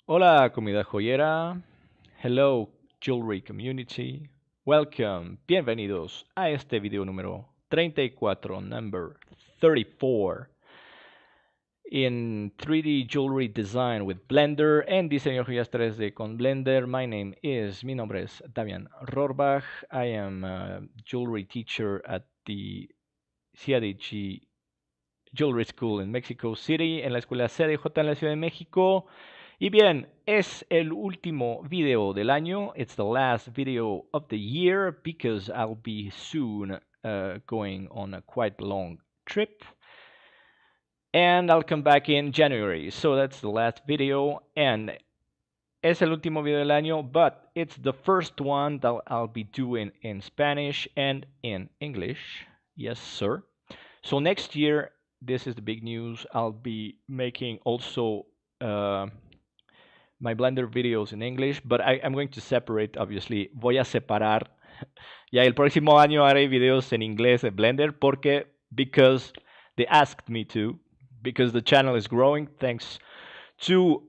Hola, comunidad joyera. Hello, jewelry community. Welcome. Bienvenidos a este video número 34, number 34, in 3D jewelry design with Blender and diseño joyas 3D con Blender. Mi nombre es Damien Rohrbach. I am a jewelry teacher at the CADJ Jewelry School in Mexico City, en la Escuela CADJ en la Ciudad de México. Y bien, es el último video del año. It's the last video of the year because I'll be soon going on a quite long trip. And I'll come back in January. So that's the last video. And es el último video del año, but it's the first one that I'll be doing in Spanish and in English. Yes, sir. So next year, this is the big news. I'll be making also my Blender videos in English, but I'm going to separate, obviously. Voy a separar. Ya el próximo año haré videos en inglés de Blender because they asked me to, because the channel is growing thanks to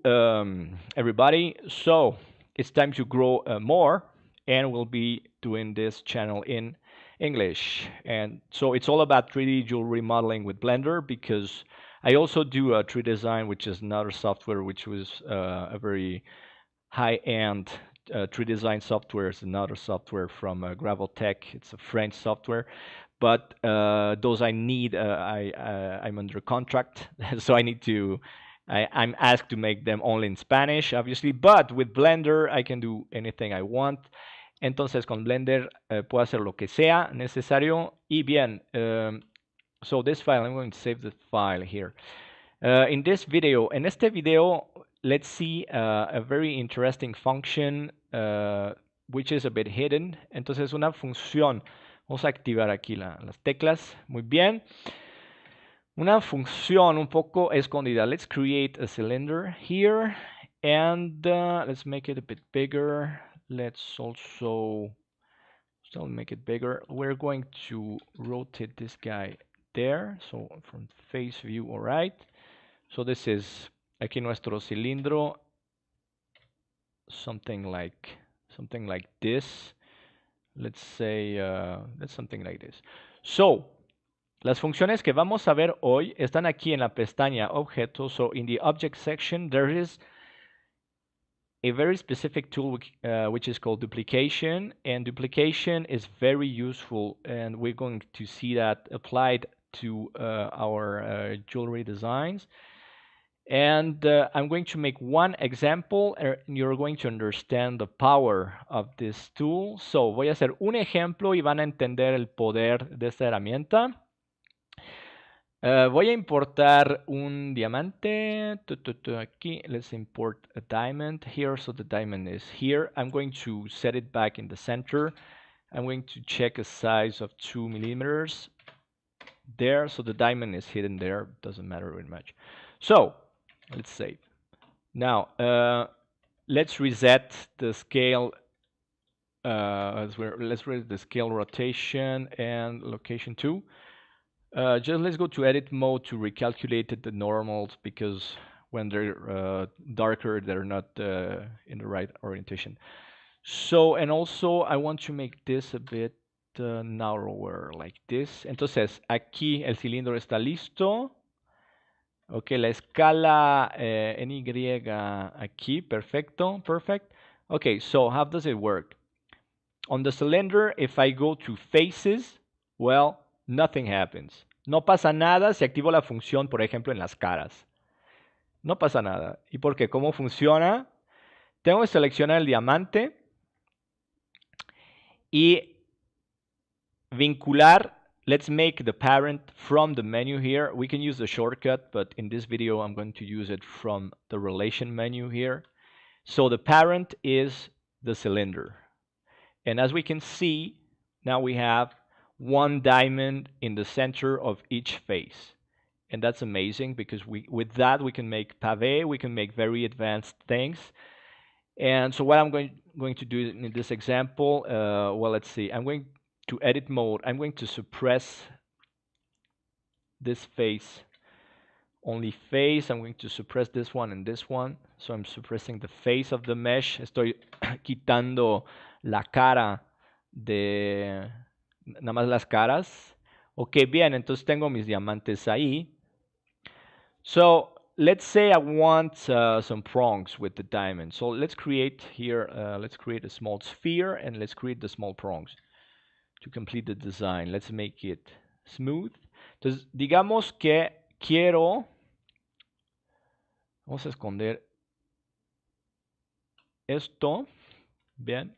everybody. So it's time to grow more, and we'll be doing this channel in English. And so it's all about 3D jewelry modeling with Blender, because I also do a 3D design, which is another software, which was a very high-end 3D design software. It's another software from Graveltech. It's a French software, but those I need. I'm under contract, so I need to. I'm asked to make them only in Spanish, obviously, but with Blender I can do anything I want. Entonces con Blender puedo hacer lo que sea necesario. Y bien, so this file, I'm going to save the file here. In este video, let's see a very interesting function which is a bit hidden. Entonces una función, vamos a activar aquí las teclas, muy bien. Una función un poco escondida. Let's create a cylinder here and let's make it a bit bigger. Let's also make it bigger. We're going to rotate this guy there, so from face view. All right, so this is aquí nuestro cilindro, something like this. Let's say that's something like this. So las funciones que vamos a ver hoy están aquí en la pestaña objetos. So in the object section there is a very specific tool which is called duplication, and duplication is very useful, and we're going to see that applied to our jewelry designs. And I'm going to make one example, and you're going to understand the power of this tool. So voy a hacer un ejemplo y van a entender el poder de esta herramienta. Voy a importar un diamante. Aquí, let's import a diamond here. So the diamond is here. I'm going to set it back in the center. I'm going to check a size of 2 millimeters there. So the diamond is hidden there. Doesn't matter very much. So let's save. Now let's reset the scale. Let's reset the scale, rotation, and location too. Just let's go to edit mode to recalculate the normals, because when they're darker, they're not in the right orientation. So, and also I want to make this a bit narrower, like this. Entonces, aquí el cilindro está listo. Ok, la escala en Y aquí, perfecto, perfect. Okay, so how does it work? On the cylinder, if I go to faces, well, nothing happens. No pasa nada si activo la función, por ejemplo, en las caras. No pasa nada. ¿Y por qué? ¿Cómo funciona? Tengo que seleccionar el diamante y vincular. Let's make the parent from the menu here. We can use the shortcut, but in this video, I'm going to use it from the relation menu here. So the parent is the cylinder. And as we can see, now we have one diamond in the center of each face. And that's amazing, because with that we can make pavé, we can make very advanced things. And so what I'm going to do in this example, well, let's see. I'm going to edit mode. I'm going to suppress this face only face. I'm going to suppress this one and this one. So I'm suppressing the face of the mesh. Estoy quitando la cara de nada más las caras. Ok, bien, entonces tengo mis diamantes ahí. So let's say I want some prongs with the diamond. So let's create here, let's create a small sphere and let's create the small prongs to complete the design. Let's make it smooth. Entonces, digamos que quiero, vamos a esconder esto, bien.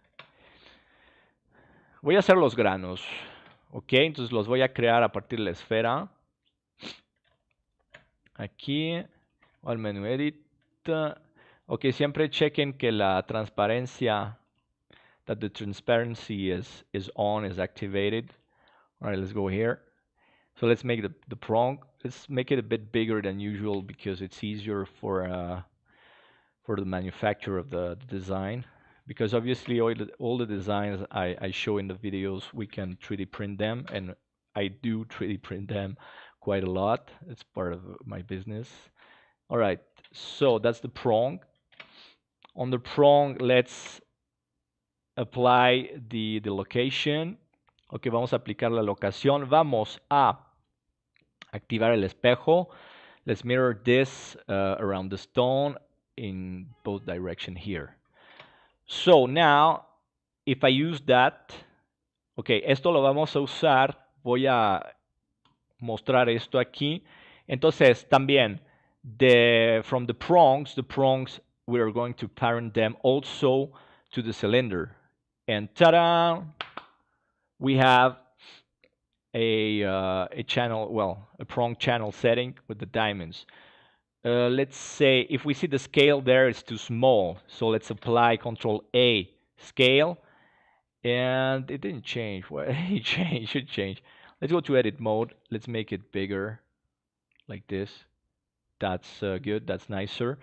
Voy a hacer los granos, ok, entonces los voy a crear a partir de la esfera. Aquí, al menú edit. Ok, siempre chequen que la transparencia, that the transparency is on, is activated. All right, let's go here. So let's make the prong. Let's make it a bit bigger than usual because it's easier for the manufacture of the design. Because obviously all the designs I show in the videos, we can 3D print them, and I do 3D print them quite a lot. It's part of my business. All right, so that's the prong. On the prong, let's apply the location. Ok, vamos a aplicar la locación. Vamos a activar el espejo. Let's mirror this around the stone in both directions here. So now, if I use that, ok, esto lo vamos a usar. Voy a mostrar esto aquí. Entonces, también, from the prongs, we are going to parent them also to the cylinder. And ta-da! We have a channel, well, a prong channel setting with the diamonds. Let's say if we see the scale there is too small, so let's apply Control A scale, and it didn't change. Well, it should change. Let's go to edit mode. Let's make it bigger, like this. That's good. That's nicer.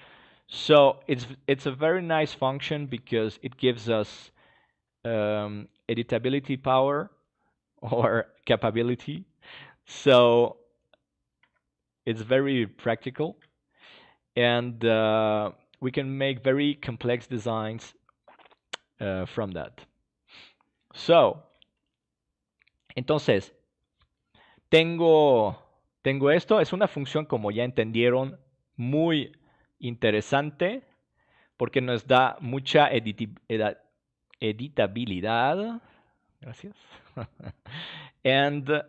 So it's a very nice function because it gives us editability power or capability. So it's very practical, and we can make very complex designs from that. So, entonces, tengo esto. Es una función, como ya entendieron, muy interesante porque nos da mucha editabilidad. Gracias. And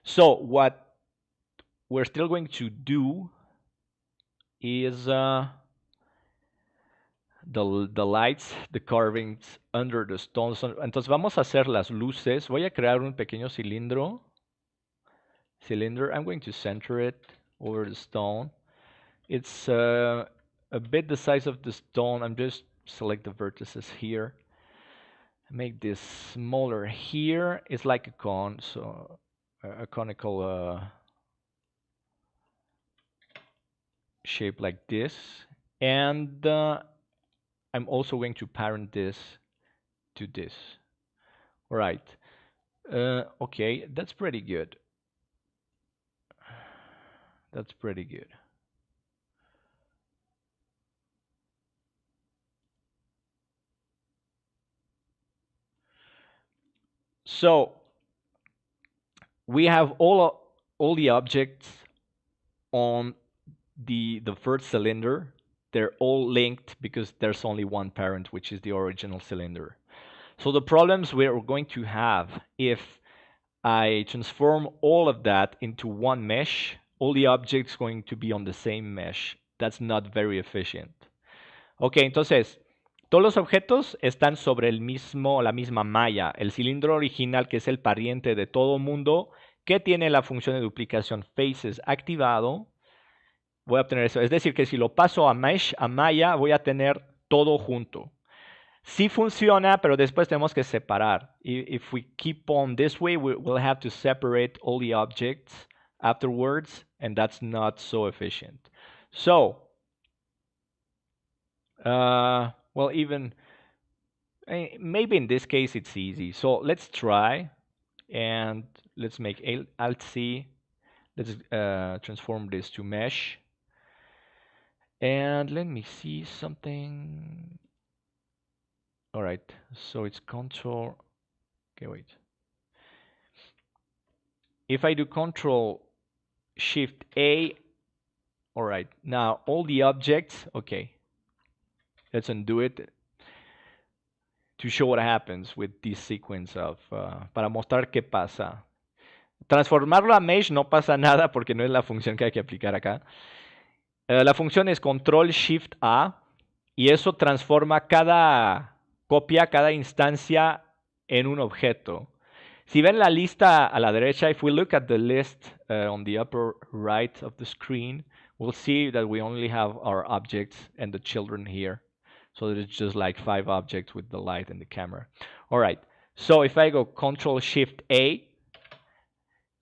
so what we're still going to do is the lights, the carvings under the stones. Entonces vamos a hacer las luces. Voy a crear un pequeño cilindro. I'm going to center it over the stone. It's a bit the size of the stone. I'm just select the vertices here. Make this smaller here. It's like a cone, so a conical shape like this. And I'm also going to parent this to this. All right. Okay, that's pretty good. That's pretty good. So we have all the objects on the first cylinder. They're all linked because there's only one parent, which is the original cylinder. So the problems we're going to have if I transform all of that into one mesh, all the objects going to be on the same mesh. That's not very efficient. Ok, entonces, todos los objetos están sobre la misma malla. El cilindro original, que es el pariente de todo mundo, que tiene la función de duplicación faces activado, voy a obtener eso. Es decir, que si lo paso a mesh, a malla, voy a tener todo junto. Sí funciona, pero después tenemos que separar. If we keep on this way, we'll have to separate all the objects afterwards, and that's not so efficient. So, well, even maybe in this case it's easy. So let's try, and let's make Alt-C. Let's transform this to mesh. And let me see something. All right, so it's control. Okay, wait. If I do control shift A, all right, now all the objects, okay, let's undo it to show what happens with this sequence of, para mostrar qué pasa. Transformarlo a mesh no pasa nada porque no es la función que hay que aplicar acá. La función es control shift A y eso transforma cada copia, cada instancia en un objeto. Si ven la lista a la derecha, if we look at the list on the upper right of the screen, we'll see that we only have our objects and the children here. So it's just like 5 objects with the light and the camera. All right, so if I go Control Shift A,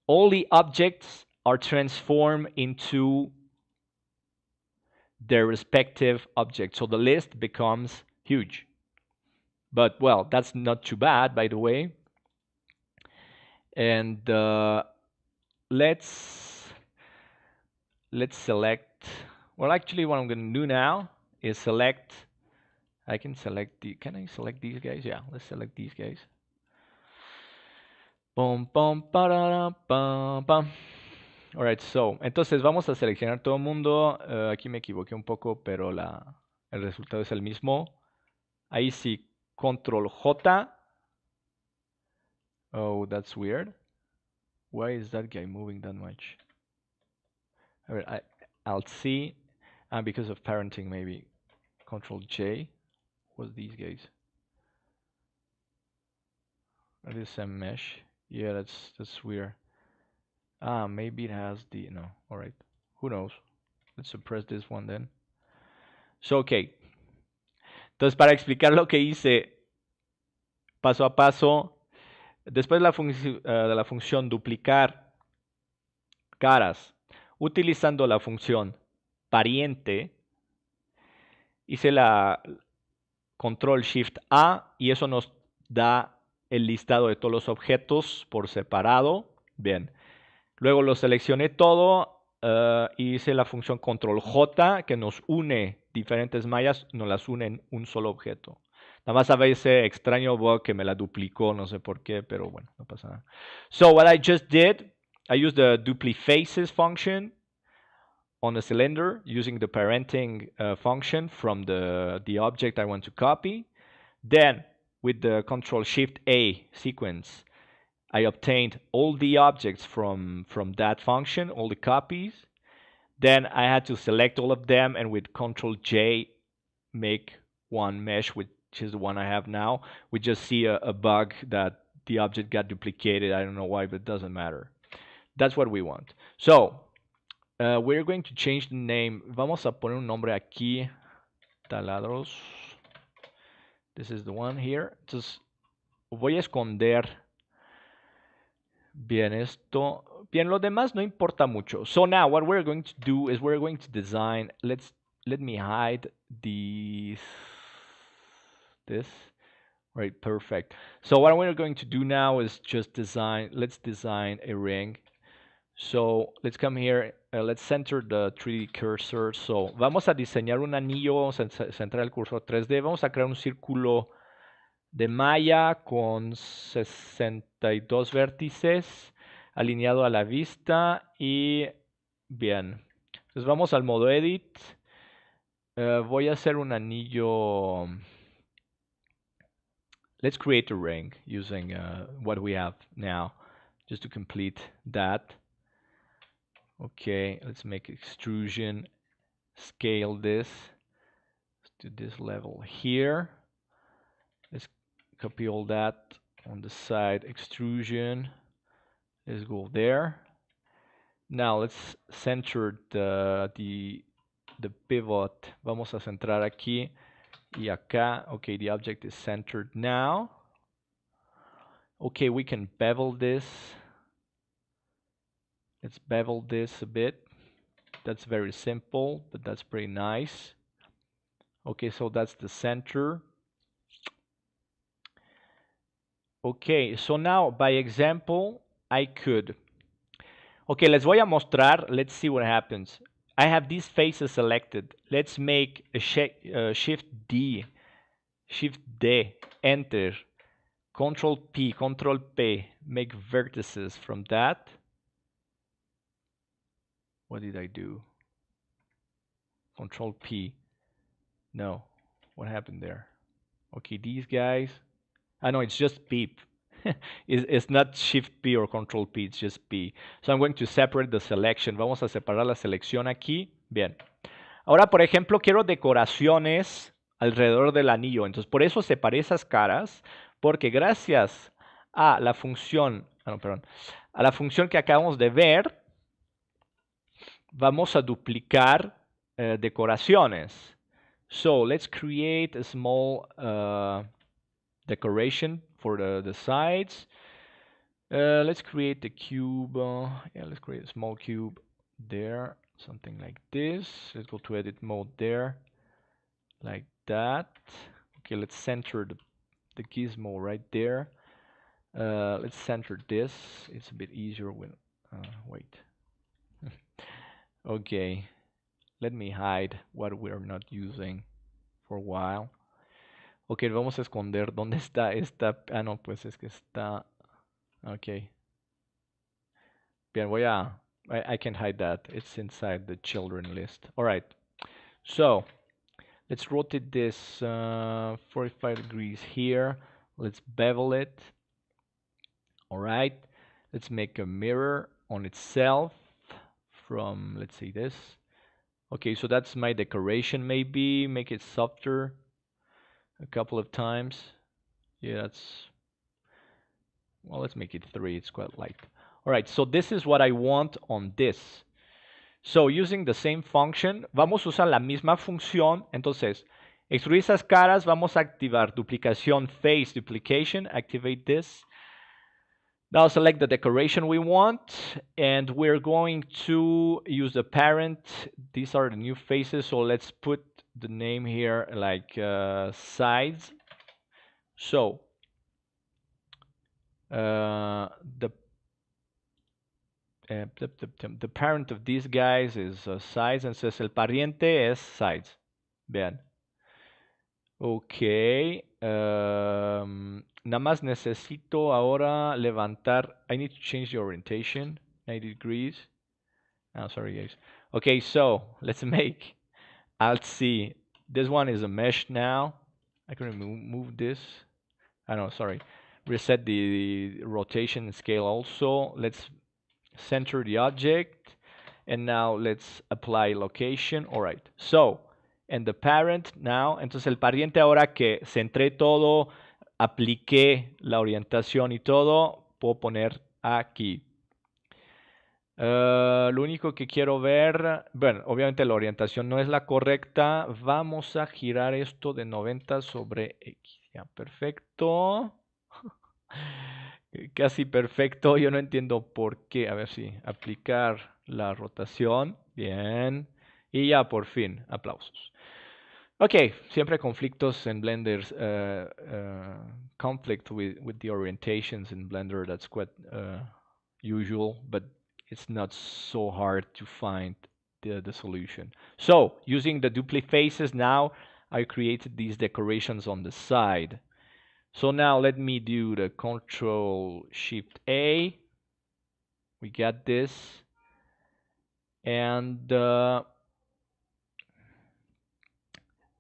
all the objects are transformed into their respective objects. So the list becomes huge. But well, that's not too bad, by the way. And let's select. Well, actually, what I'm going to do now is select. I can select the. Can I select these guys? Yeah, let's select these guys. Pum, pum, parara, pam, pam. Alright, so, entonces vamos a seleccionar todo el mundo. Aquí me equivoqué un poco, pero el resultado es el mismo. Ahí sí, Control J. Oh, that's weird. Why is that guy moving that much? Alright, Alt C. And because of parenting, maybe Control J. What's these guys? That is a mesh. Yeah, that's weird. Ah, maybe it has the no. All right, who knows? Let's suppress this one then. So, okay. Entonces, para explicar lo que hice paso a paso, después de la función duplicar caras, utilizando la función pariente, hice la Control Shift A y eso nos da el listado de todos los objetos por separado. Bien. Luego lo seleccioné todo y hice la función Control J que nos une diferentes mallas, nos las une en un solo objeto. Nada más había ese extraño bug que me la duplicó, no sé por qué, pero bueno, no pasa nada. So what I just did, I used the DUPLIFACES function on the cylinder using the parenting function from the object I want to copy. Then with the Control Shift A sequence, I obtained all the objects from that function, all the copies. Then I had to select all of them and with Control J make one mesh, which is the one I have now. We just see a bug that the object got duplicated. I don't know why, but it doesn't matter. That's what we want. So we're going to change the name. Vamos a poner un nombre aquí. Taladros. This is the one here. Entonces voy a esconder bien esto. Bien, lo demás no importa mucho. So now what we're going to do is we're going to design. Let me hide this. Right, perfect. So what we're going to do now is just design. Let's design a ring. So let's come here. Let's center the 3D cursor. So vamos a diseñar un anillo. Vamos a centrar el cursor 3D. Vamos a crear un círculo de malla con 62 vértices alineado a la vista y bien. Entonces vamos al modo edit. Voy a hacer un anillo. Let's create a ring using what we have now just to complete that. Okay, let's make extrusion, scale this to this level here. Let's copy all that on the side, extrusion. Let's go there. Now let's center the pivot. Vamos a centrar aquí y acá. Okay, the object is centered now. Okay, we can bevel this. Let's bevel this a bit. That's very simple, but that's pretty nice. Okay, so that's the center. Okay, so now by example, I could. Okay, les voy a mostrar. Let's see what happens. I have these faces selected. Let's make a Shift D, Enter, Control P, Control P, make vertices from that. What did I do? Control P. No, what happened there? Okay, these guys. I know it's just P. It's not Shift P or Control P, it's just P. So I'm going to separate the selection. Vamos a separar la selección aquí. Bien. Ahora, por ejemplo, quiero decoraciones alrededor del anillo. Entonces, por eso separé esas caras, porque gracias a la función, a la función que acabamos de ver, vamos a duplicar decoraciones. So, let's create a small decoration for the sides. Let's create the cube. Yeah, let's create a small cube there. Something like this. Let's go to edit mode there. Like that. Okay, let's center the gizmo right there. Let's center this. It's a bit easier when... wait. Okay. Let me hide what we're not using for a while. Ok, vamos a esconder. ¿Dónde está esta? Ah, no, pues es que está... Ok. Bien, voy a... I can hide that. It's inside the children list. All right. So, let's rotate this 45 degrees here. Let's bevel it. All right. Let's make a mirror on itself from, let's say this. Okay, so that's my decoration. Maybe make it softer a couple of times. Yeah, that's... Well, let's make it 3. It's quite light. All right, so this is what I want on this. So, using the same function, vamos a usar la misma función. Entonces, extruir esas caras, vamos a activar duplicación, face duplication, activate this. Now select the decoration we want, and we're going to use the parent. These are the new faces, so let's put the name here like sides. So, the parent of these guys is sides, entonces el pariente es sides. Vean. Ok. Nada más necesito ahora levantar. I need to change the orientation. 90 degrees. Oh, sorry, guys. Okay, so let's make Alt C. This one is a mesh now. I can remove this. I know, sorry. Reset the rotation scale also. Let's center the object. And now let's apply location. All right. So, and the parent now. Entonces el pariente ahora que centré todo, apliqué la orientación y todo, puedo poner aquí. Lo único que quiero ver, bueno, obviamente la orientación no es la correcta. Vamos a girar esto de 90 sobre X. Ya, perfecto. Casi perfecto. Yo no entiendo por qué. A ver si aplicar la rotación. Bien. Y ya por fin, aplausos. Ok, siempre conflictos en Blender. Conflict with the orientations in Blender. That's quite usual, but it's not so hard to find the solution. So, using the DUPLIFACES now, I created these decorations on the side. So now let me do the Control Shift A. We got this. And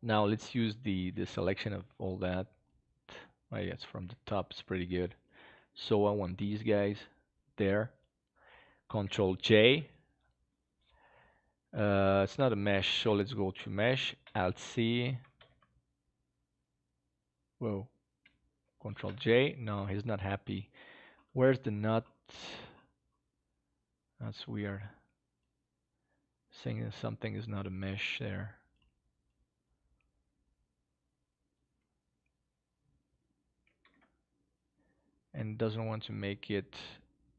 now let's use the selection of all that. I guess from the top is pretty good. So I want these guys there. Control J. It's not a mesh, so let's go to mesh. Alt C. Whoa. Control J. No, he's not happy. Where's the nut? That's weird. Saying that something is not a mesh there. And doesn't want to make it.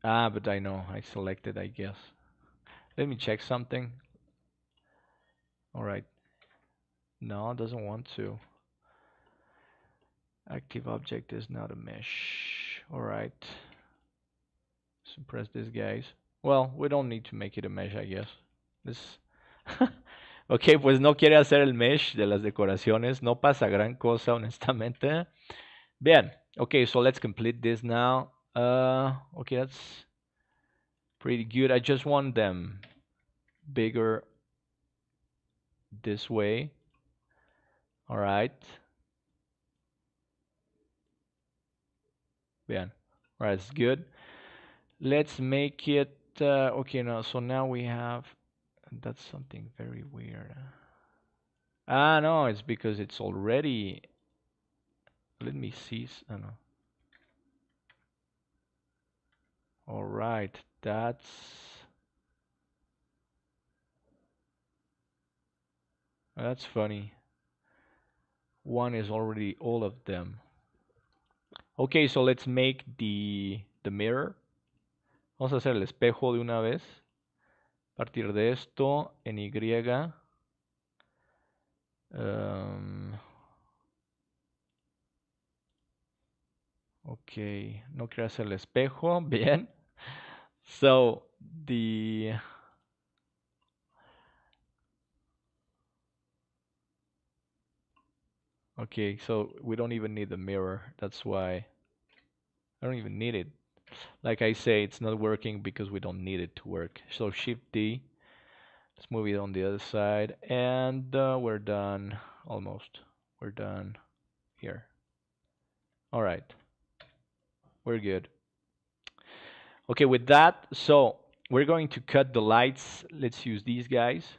Ah, but I know. I selected, I guess. Let me check something. All right. No, it doesn't want to. Active object is not a mesh. All right. Suppress these guys. Well, we don't need to make it a mesh, I guess. This... Ok, pues no quiere hacer el mesh de las decoraciones. No pasa gran cosa, honestamente. Bien. Okay, so let's complete this now. Okay, that's pretty good. I just want them bigger this way. All right. Bien. All right, it's good. Let's make it. Okay, now so now we have. That's something very weird. Ah, no, it's because it's already. Let me see. Oh, no. All right, that's funny. One is already all of them. Okay, so let's make the mirror. Vamos a hacer el espejo de una vez. A partir de esto, en Y. Ok, no quiero hacer el espejo. Bien. So, okay, so we don't even need the mirror. That's why I don't even need it. Like I say, it's not working because we don't need it to work. So Shift D. Let's move it on the other side. And we're done. Almost. We're done here. All right. We're good. Okay, with that, so we're going to cut the lights. Let's use these guys.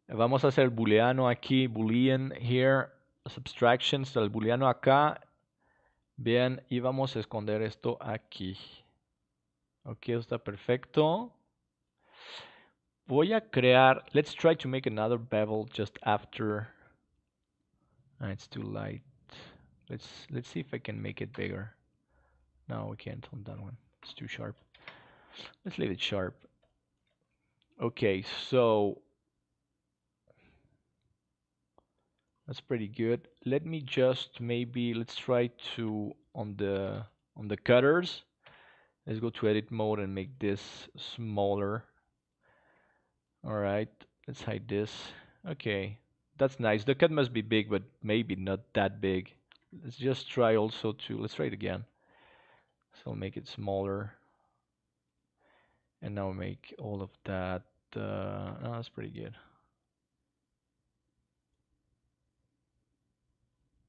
Vamos a hacer booleano aquí, boolean here, subtractions, el booleano acá. Bien, y vamos a esconder esto aquí. Ok, está perfecto. Voy a crear, let's try to make another bevel just after. It's too light. Let's see if I can make it bigger. No, we can't on that one. It's too sharp. Let's leave it sharp. Okay, so that's pretty good. Let me just maybe let's try to on the cutters. Let's go to edit mode and make this smaller. All right, let's hide this. Okay, that's nice. The cut must be big, but maybe not that big. Let's just try also to, let's try it again. So I'll make it smaller. And now make all of that, oh, that's pretty good.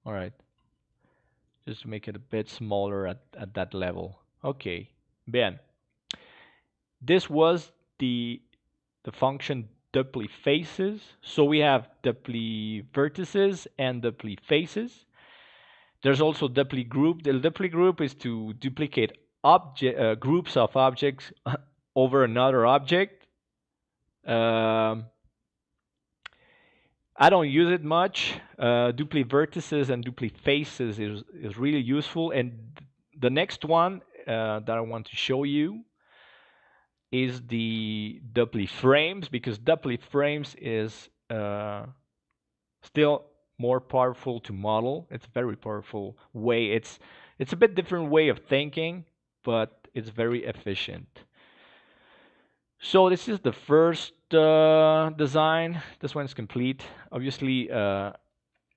All right, just to make it a bit smaller at that level. Okay, bien. This was the function DUPLIFACES. So we have DUPLIVERTICES and DUPLIFACES. There's also DUPLI group. The DUPLI group is to duplicate groups of objects over another object. I don't use it much. DUPLIVERTICES and DUPLIFACES is really useful. And the next one that I want to show you is the DUPLIFRAMES, because DUPLIFRAMES is still more powerful to model. It's a very powerful way. It's a bit different way of thinking, but it's very efficient. So this is the first design. This one is complete. Obviously,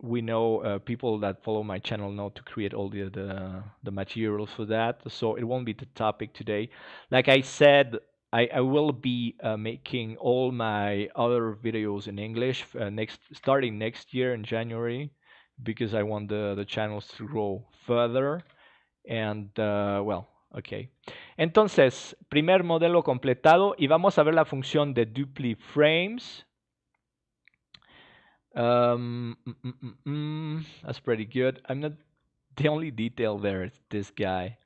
we know people that follow my channel know to create all the materials for that. So it won't be the topic today. Like I said, I will be making all my other videos in English starting next year in January, because I want the channels to grow further. And well, okay. Entonces, primer modelo completado, y vamos a ver la función de DUPLIFRAMES. That's pretty good. I'm not the only detail there is this guy.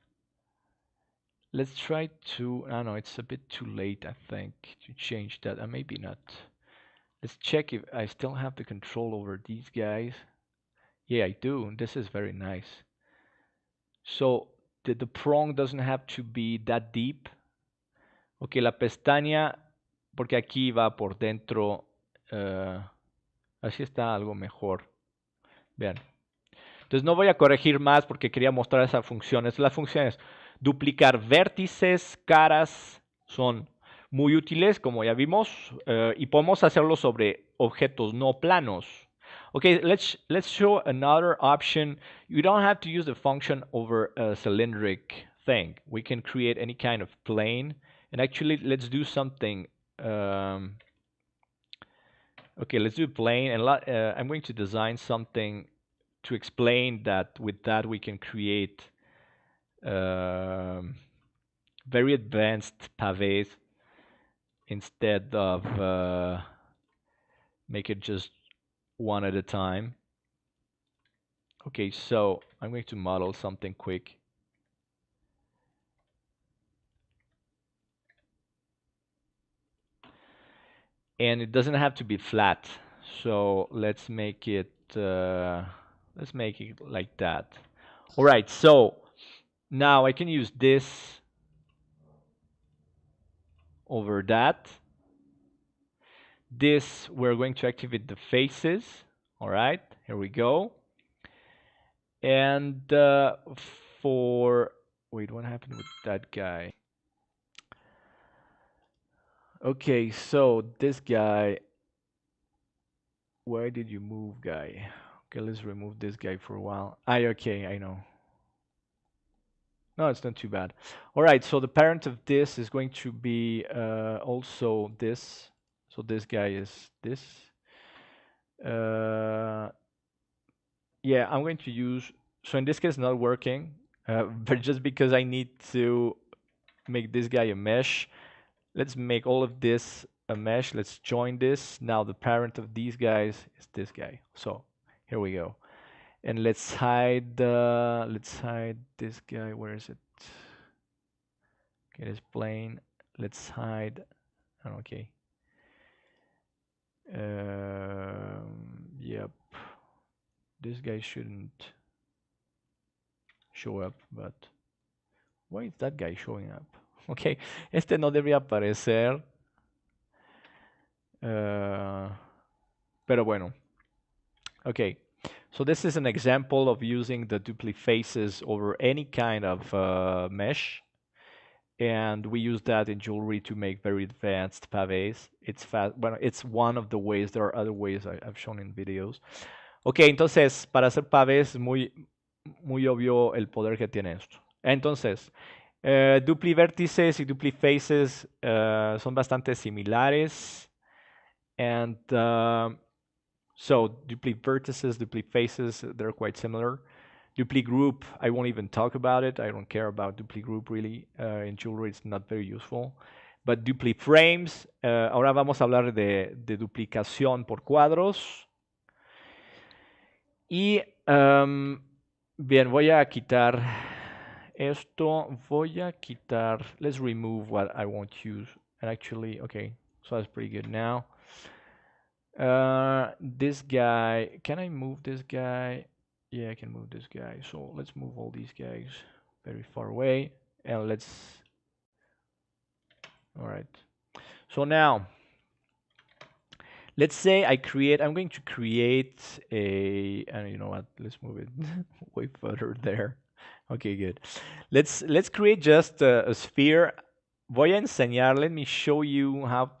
Let's try to, I don't know, it's a bit too late, I think, to change that. Maybe not. Let's check if I still have the control over these guys. Yeah, I do. This is very nice. So the prong doesn't have to be that deep. Ok, la pestaña, porque aquí va por dentro. Así está algo mejor. Bien. Entonces no voy a corregir más porque quería mostrar esa función. Las funciones Duplicar vértices, caras, son muy útiles, como ya vimos, y podemos hacerlo sobre objetos no planos. Okay, let's show another option. You don't have to use the function over a cylindric thing. We can create any kind of plane. And actually, let's do something. Okay, let's do a plane. And I'm going to design something to explain that with that we can create very advanced pavés instead of make it just one at a time. Okay, so I'm going to model something quick. And it doesn't have to be flat. So let's make it like that. All right, so now I can use this over that. This, we're going to activate the faces. All right, here we go. And wait, what happened with that guy? Okay, so this guy, why did you move, guy? Okay, let's remove this guy for a while. Okay, I know. No, it's not too bad. All right, so the parent of this is going to be also this. So this guy is this. Yeah, I'm going to use, so in this case, not working, but just because I need to make this guy a mesh, let's make all of this a mesh. Let's join this. Now the parent of these guys is this guy. So here we go. And let's hide this guy. Where is it? Okay, it's plain. Let's hide. Okay. Yep. This guy shouldn't show up, but why is that guy showing up? Okay, este no debería aparecer. Pero bueno. Okay, so this is an example of using the DUPLIFACES over any kind of mesh. And we use that in jewelry to make very advanced pavés. It's fast. Bueno, it's one of the ways. There are other ways I've shown in videos. Ok, entonces, para hacer pavés, muy obvio el poder que tiene esto. Entonces, DUPLIVERTICES y DUPLIFACES son bastante similares. And so, DUPLIVERTICES, DUPLIFACES, they're quite similar. DUPLIGroup, I won't even talk about it. I don't care about DUPLIGroup really. In jewelry, it's not very useful. But DUPLIFRAMES, ahora vamos a hablar de duplicación por cuadros. Y bien, voy a quitar esto. Voy a quitar, let's remove what I won't use. And actually, okay, so that's pretty good now. This guy, can I move this guy? Yeah, I can move this guy. So let's move all these guys very far away. And let's, all right. So now, let's say I'm going to create and you know what, let's move it way further there. Okay, good. Let's create just a sphere. Voy a enseñar, let me show you how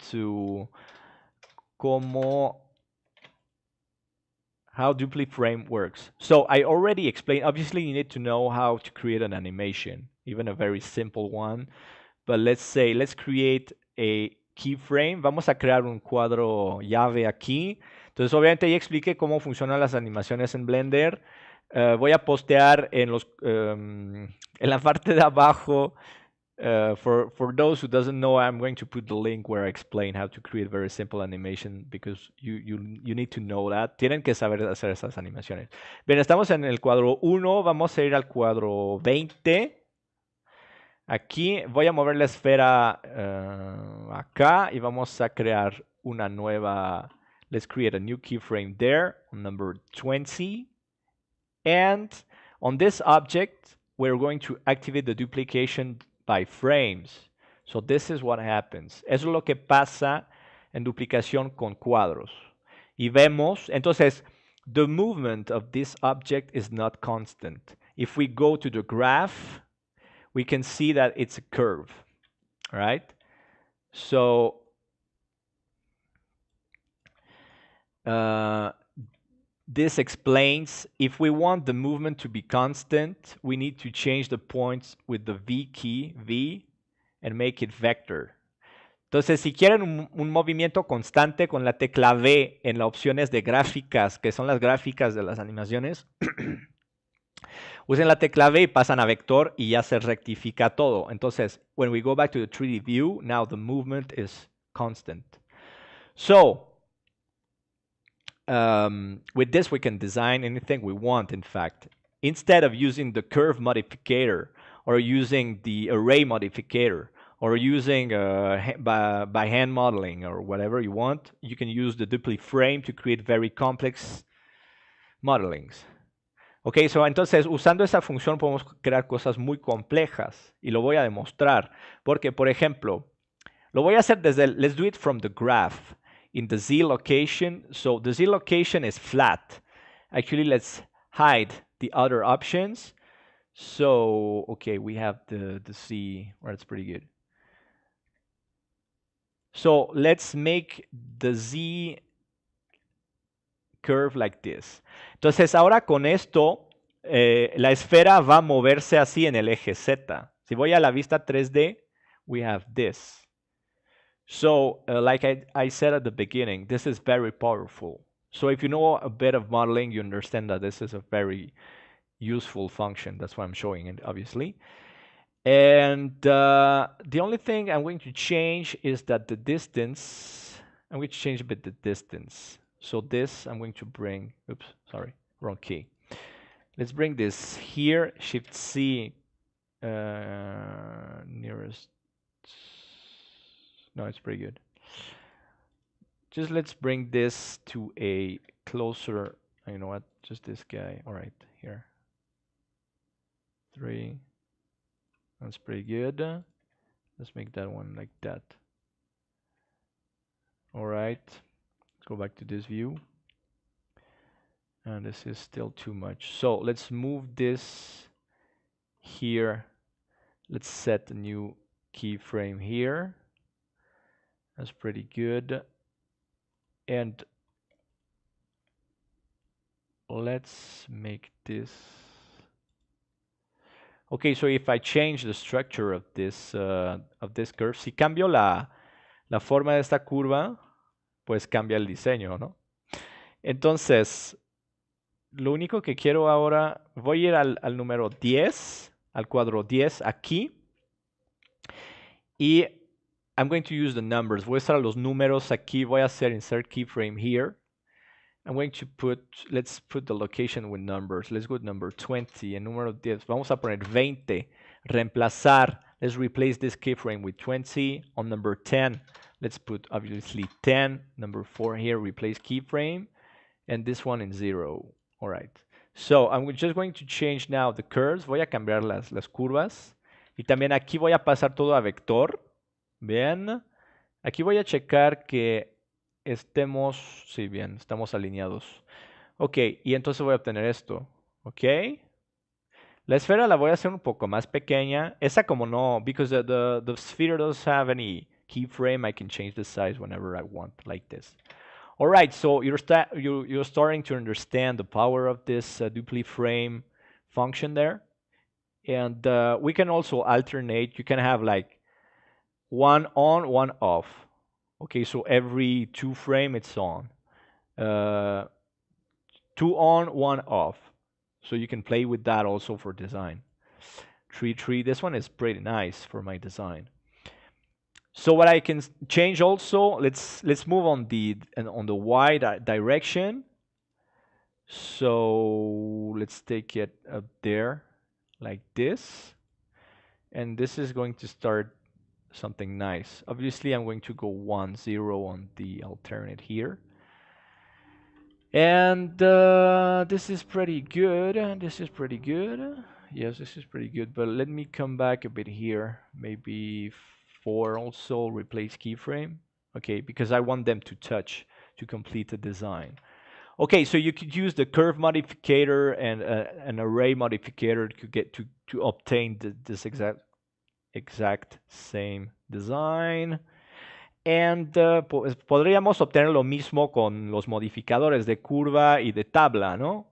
DUPLIFRAME works. So I already explained, obviously you need to know how to create an animation, even a very simple one. But let's create a keyframe. Vamos a crear un cuadro llave aquí. Entonces obviamente ya expliqué cómo funcionan las animaciones en Blender. Voy a postear en la parte de abajo. For those who doesn't know, I'm going to put the link where I explain how to create very simple animation because you need to know that. Tienen que saber hacer esas animaciones. Bien, estamos en el cuadro 1, vamos a ir al cuadro 20. Aquí voy a mover la esfera acá y vamos a crear una nueva. Let's create a new keyframe there, number 20. And on this object, we're going to activate the duplication by frames. So this is what happens. Eso es lo que pasa en duplicación con cuadros. Y vemos, entonces, the movement of this object is not constant. If we go to the graph, we can see that it's a curve, all right? So this explains if we want the movement to be constant, we need to change the points with the V key, V, and make it vector. Entonces, si quieren un movimiento constante con la tecla V en las opciones de gráficas, que son las gráficas de las animaciones, usen la tecla V y pasan a vector y ya se rectifica todo. Entonces, when we go back to the 3D view, now the movement is constant. So, with this, we can design anything we want, in fact. Instead of using the curve modifier or using the array modifier, or using by hand modeling or whatever you want, you can use the DUPLIFRAME to create very complex modelings. Ok, so entonces usando esa función podemos crear cosas muy complejas y lo voy a demostrar porque, por ejemplo, lo voy a hacer desde let's do it from the graph in the Z location. So the Z location is flat. Actually, let's hide the other options. So, okay, we have the Z, well, that's pretty good. So let's make the Z curve like this. Entonces ahora con esto la esfera va a moverse así en el eje Z. Si voy a la vista 3D, we have this. So like I said at the beginning, this is very powerful. So if you know a bit of modeling, you understand that this is a very useful function. That's why I'm showing it, obviously. And the only thing I'm going to change is that the distance, I'm going to change a bit the distance. So this I'm going to bring, oops, sorry, wrong key. Let's bring this here, Shift C, nearest, no, it's pretty good. Just let's bring this to a closer, you know what, just this guy, all right, here. 3. That's pretty good. Let's make that one like that. All right, let's go back to this view. And this is still too much. So let's move this here. Let's set a new keyframe here. That's pretty good. And let's make this. Okay, so if I change the structure of this curve, si cambio la forma de esta curva, pues cambia el diseño, ¿no? Entonces, lo único que quiero ahora, voy a ir al número 10, al cuadro 10 aquí, y I'm going to use the numbers. Voy a usar los números aquí, voy a hacer insert keyframe here. I'm going to put, let's put the location with numbers. Let's go with number 20, en número 10. Vamos a poner 20. Reemplazar. Let's replace this keyframe with 20. On number 10, let's put obviously 10. Number 4 here, replace keyframe. And this one in 0. All right. So I'm just going to change now the curves. Voy a cambiar las curvas. Y también aquí voy a pasar todo a vector. Bien. Aquí voy a checar que estemos, sí, bien, estamos alineados. Ok, y entonces voy a obtener esto. Ok. La esfera la voy a hacer un poco más pequeña. Esa como no, because the sphere doesn't have any keyframe, I can change the size whenever I want, like this. All right, so you're starting to understand the power of this DUPLIFRAME function there. And we can also alternate. You can have like one on, one off. Okay, so every 2 frame it's on. 2 on, 1 off. So you can play with that also for design. 3, this one is pretty nice for my design. So what I can change also, let's move on the Y direction. So let's take it up there like this. And this is going to start something nice. Obviously, I'm going to go 1, 0 on the alternate here. And this is pretty good. This is pretty good. Yes, this is pretty good. But let me come back a bit here. Maybe 4 also, replace keyframe. Okay, because I want them to touch to complete the design. Okay, so you could use the curve modifier and an array modifier to get to obtain this exact exact same design. And pues podríamos obtener lo mismo con los modificadores de curva y de tabla, ¿no?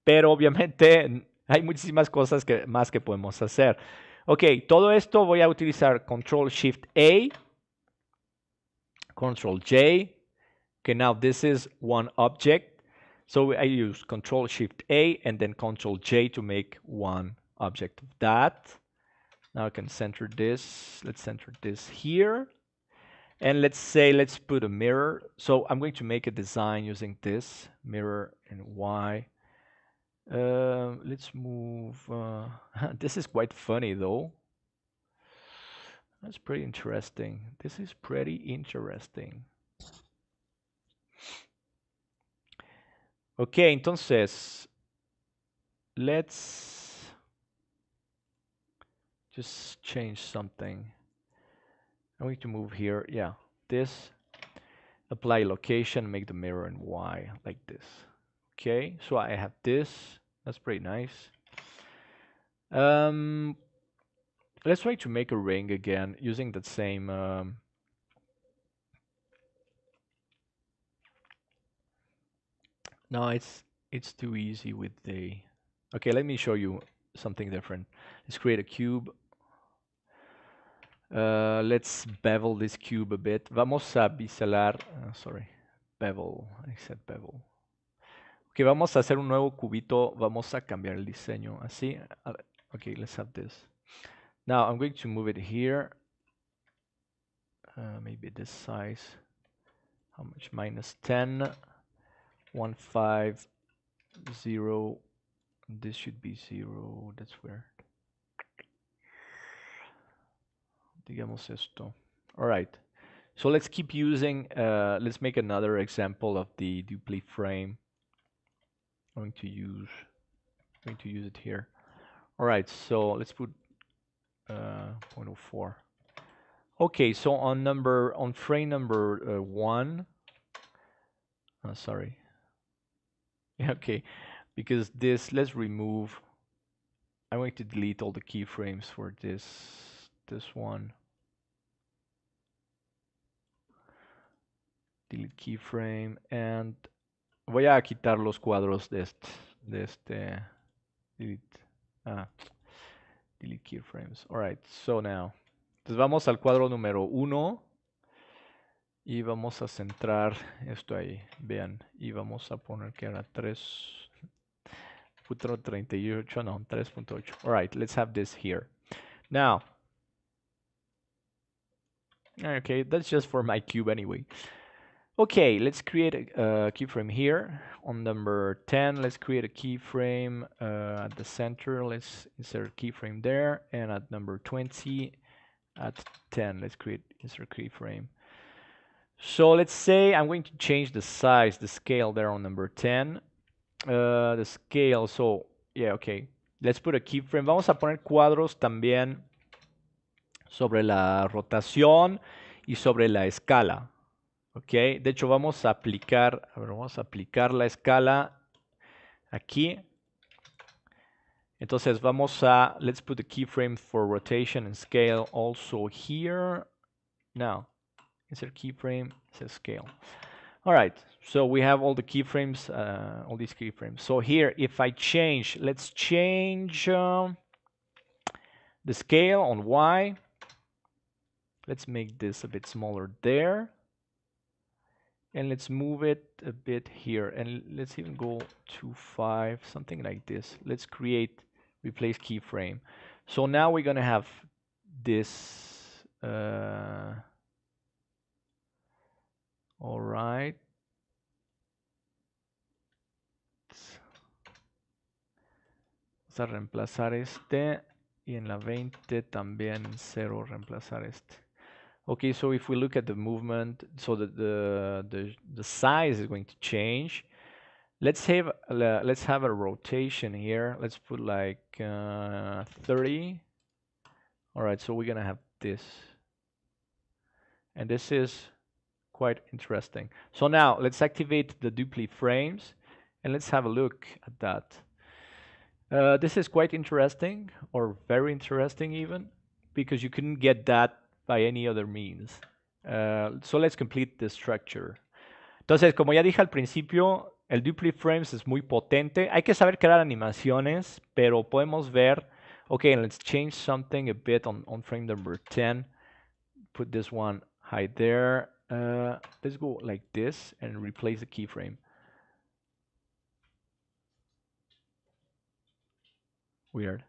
Pero obviamente hay muchísimas cosas más que podemos hacer. Ok, todo esto voy a utilizar Control Shift A, Control J. Okay, now this is one object. So I use Control Shift A and then Control J to make one object of that. Now I can center this. Let's center this here. And let's say, let's put a mirror. So I'm going to make a design using this mirror and Y. Let's move. This is quite funny though. That's pretty interesting. This is pretty interesting. Ok, entonces, let's just change something. I'm going to move here. Yeah, this. Apply location, make the mirror in Y like this. Okay, so I have this. That's pretty nice. Let's try to make a ring again using that same. No, it's too easy with the. Okay, let me show you something different. Let's create a cube. Let's bevel this cube a bit. Vamos a biselar. Sorry, bevel. I said bevel. Ok, vamos a hacer un nuevo cubito. Vamos a cambiar el diseño. Así. Okay, let's have this. Now I'm going to move it here. Maybe this size. How much? -10. 1, 5, 0. This should be 0. That's weird. Digamos esto. All right. So let's keep using. Let's make another example of the DUPLI frame. I'm going to use it here. All right. So let's put 0.04. Okay. So on frame number 1. Sorry. Yeah, okay. Because this, let's remove. I'm going to delete all the keyframes for this one. Delete keyframe and voy a quitar los cuadros de este delete. Delete keyframes. All right, so now. Entonces vamos al cuadro número 1 y vamos a centrar esto ahí. Vean, y vamos a poner que era 3.38, no, 3.8. All right, let's have this here. Now, okay, that's just for my cube anyway. Okay, let's create a keyframe here. On number 10, let's create a keyframe at the center. Let's insert a keyframe there. And at number 20, at 10, let's insert keyframe. So let's say I'm going to change the size, the scale there on number 10. The scale, so, yeah, okay. Let's put a keyframe. Vamos a poner cuadros también sobre la rotación y sobre la escala. Ok, de hecho vamos a aplicar la escala aquí. Entonces let's put the keyframe for rotation and scale also here. Now, insert keyframe, says scale. All right, so we have all the keyframes, all these keyframes. So here, if I change, let's change the scale on Y. Let's make this a bit smaller there. And let's move it a bit here. And let's even go to 5, something like this. Let's replace keyframe. So now we're going to have this. All right. Vamos a reemplazar este. Y en la 20 también 0 reemplazar este. Okay, so if we look at the movement, so that the size is going to change. Let's have a rotation here. Let's put like 30. All right, so we're gonna have this, and this is quite interesting. So now let's activate the DUPLI frames, and let's have a look at that. This is quite interesting, or very interesting even. because you couldn't get that by any other means. So let's complete the structure. Entonces, como ya dije al principio, el DUPLIFRAMES es muy potente. Hay que saber crear animaciones, pero podemos ver, okay, let's change something a bit on frame number 10. Put this one high there. Let's go like this and replace the keyframe. Weird.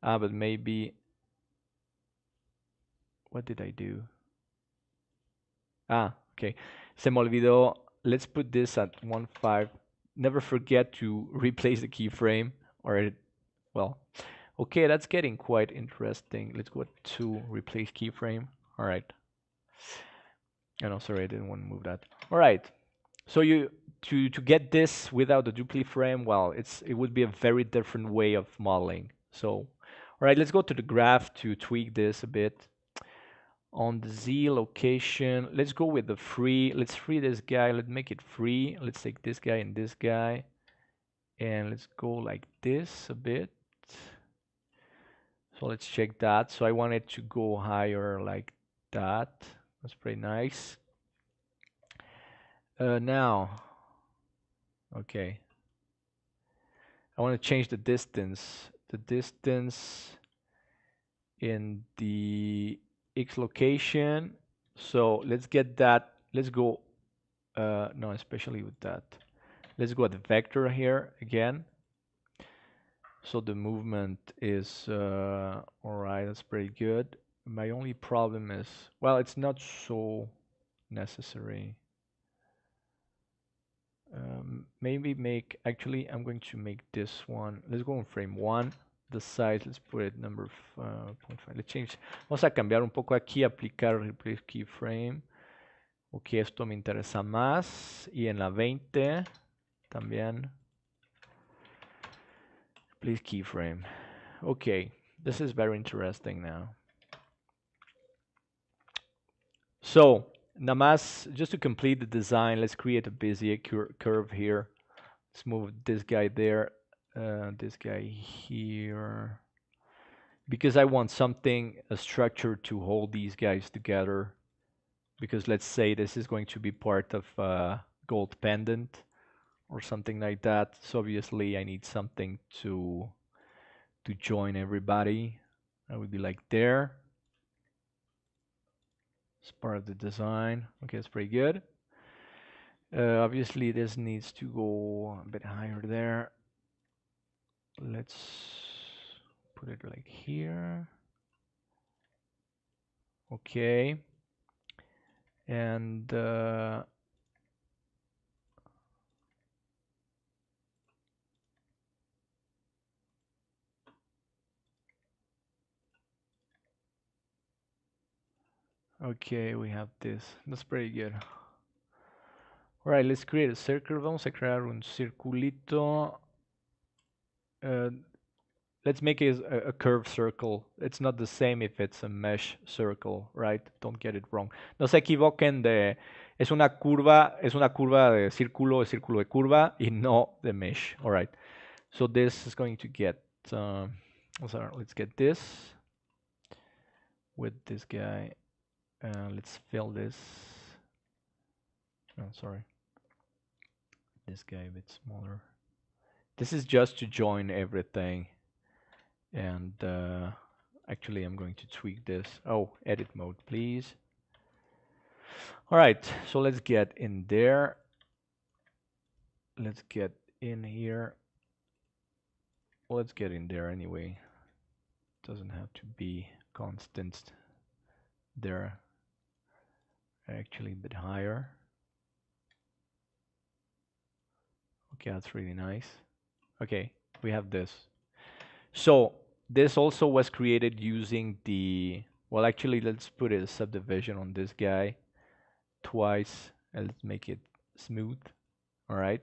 But maybe, what did I do? Okay. Se me olvidó. Let's put this at 1.5. Never forget to replace the keyframe, or it, well, okay, that's getting quite interesting. Let's go to replace keyframe. All right. Oh, no, sorry, I didn't want to move that. All right. So you to get this without the DUPLIFRAME, well, it would be a very different way of modeling. So, all right, let's go to the graph to tweak this a bit. On the Z location, let's go with the free. Let's free this guy. Let's make it free. Let's take this guy and this guy. And let's go like this a bit. So let's check that. So I want it to go higher like that. That's pretty nice. Now, okay. I want to change the distance. The distance in the X location. So let's get that. Let's go, no, especially with that. Let's go at the vector here again. So the movement is, all right, that's pretty good. My only problem is, well, it's not so necessary. Maybe actually, I'm going to make this one. Let's go on frame 1. The size, let's put it number 0.5. Let's change. Vamos a cambiar un poco aquí, aplicar replace keyframe. Ok, esto me interesa más. Y en la 20 también. Replace keyframe. Okay, this is very interesting now. So, nada más, just to complete the design, let's create a Bezier curve here. Let's move this guy there, this guy here. Because I want something, a structure to hold these guys together. Because let's say this is going to be part of a gold pendant or something like that. So obviously I need something to join everybody. That would be like there. It's part of the design. Okay, that's pretty good. Obviously this needs to go a bit higher there. Let's put it like here. Okay. And okay, we have this. That's pretty good. All right, let's create a circle. Vamos a crear un circulito. Let's make it a curved circle. It's not the same if it's a mesh circle, right? Don't get it wrong. No se equivoquen de es una curva de círculo de curva y no de mesh. All right. So this is going to get let's get this with this guy. Let's fill this. Oh, sorry. This guy a bit smaller. This is just to join everything. And actually, I'm going to tweak this. Oh, edit mode, please. All right, so let's get in there. Let's get in here. Well, let's get in there anyway. Doesn't have to be constant there. Actually, a bit higher. Okay, that's really nice. Okay, we have this. So this also was created using the, well, actually, let's put a subdivision on this guy twice, and let's make it smooth. All right.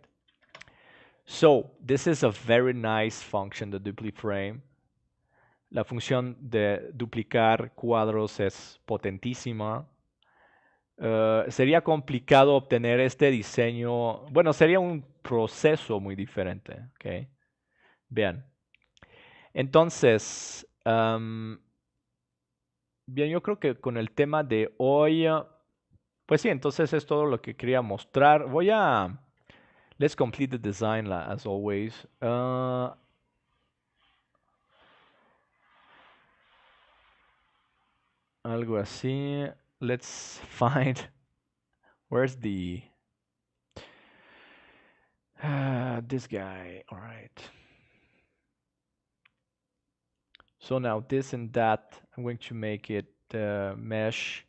So this is a very nice function, the DUPLIFRAME. La función de duplicar cuadros es potentísima. Sería complicado obtener este diseño. Bueno, sería un proceso muy diferente. Okay. Bien. Entonces, Bien, yo creo que con el tema de hoy, pues sí, entonces es todo lo que quería mostrar. Let's complete the design as always. Algo así. Let's find, where's the, this guy, all right. So now this and that, I'm going to make it mesh.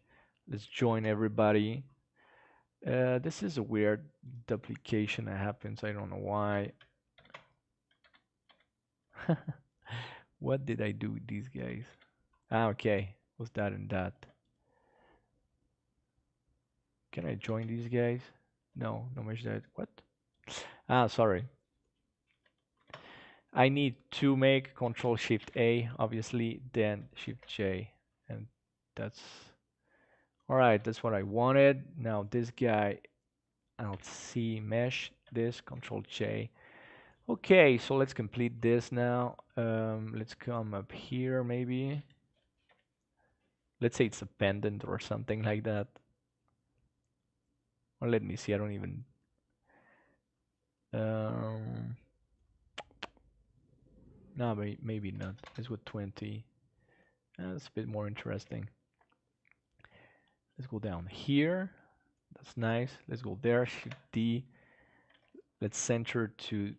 Let's join everybody. This is a weird duplication that happens. I don't know why. What did I do with these guys? Ah, okay. Was that and that? Can I join these guys? No, no mesh that. What? Ah, sorry. I need to make Control Shift A, obviously, then Shift J, and that's all right. That's what I wanted. Now this guy, I'll see mesh this Control J. Okay, so let's complete this now. Let's come up here maybe. Let's say it's a pendant or something like that. Or let me see. I don't even. No, maybe not. Let's go 20. That's a bit more interesting. Let's go down here. That's nice. Let's go there. Shift D. Let's center to.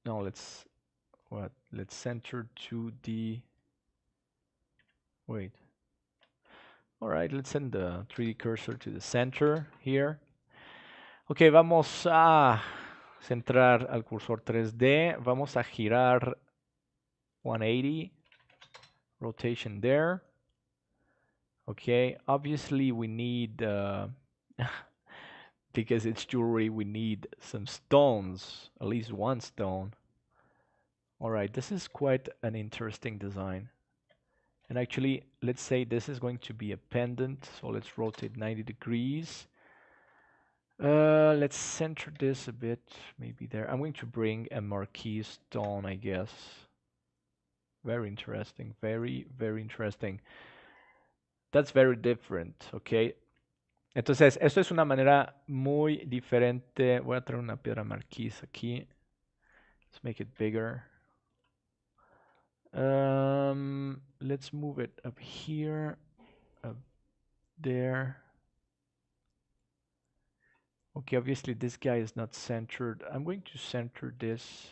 No, let's what? Let's center to the. Wait. All right. Let's send the 3D cursor to the center here. Ok, vamos a centrar al cursor 3D. Vamos a girar 180. Rotation there. Okay, obviously we need, because it's jewelry, we need some stones, at least one stone. All right, this is quite an interesting design. And actually, let's say this is going to be a pendant, so let's rotate 90 degrees. Let's center this a bit, maybe there. I'm going to bring a marquee stone, I guess. Very interesting, very, very interesting. That's very different, okay? Entonces, esto es una manera muy diferente. Voy a traer una piedra marquise aquí. Let's make it bigger. Let's move it up here, up there. Okay, obviously this guy is not centered. I'm going to center this